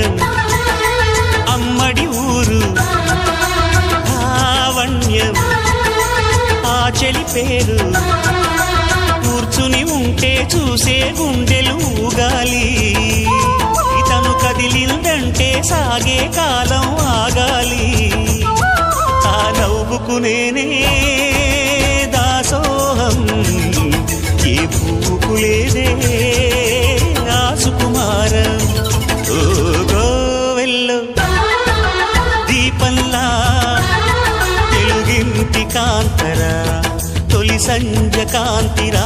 లావణ్యం అమ్మడి ఊరు లావణ్యం ఆ చెలి పేరు కూర్చుని ఉంటే చూసే గుండెలు ఊగాలి ఇతను కదిలిందంటే సాగే కాలం ఆగాలి ఆ నవ్వుకునేనే దాసోహం ఏ పువ్వుకు లేదే ఆ సుకుమారం ఓ గోవెల్లో దీపంలా తెలుగింటి కాంతరా తొలి సంజ కాంతిరా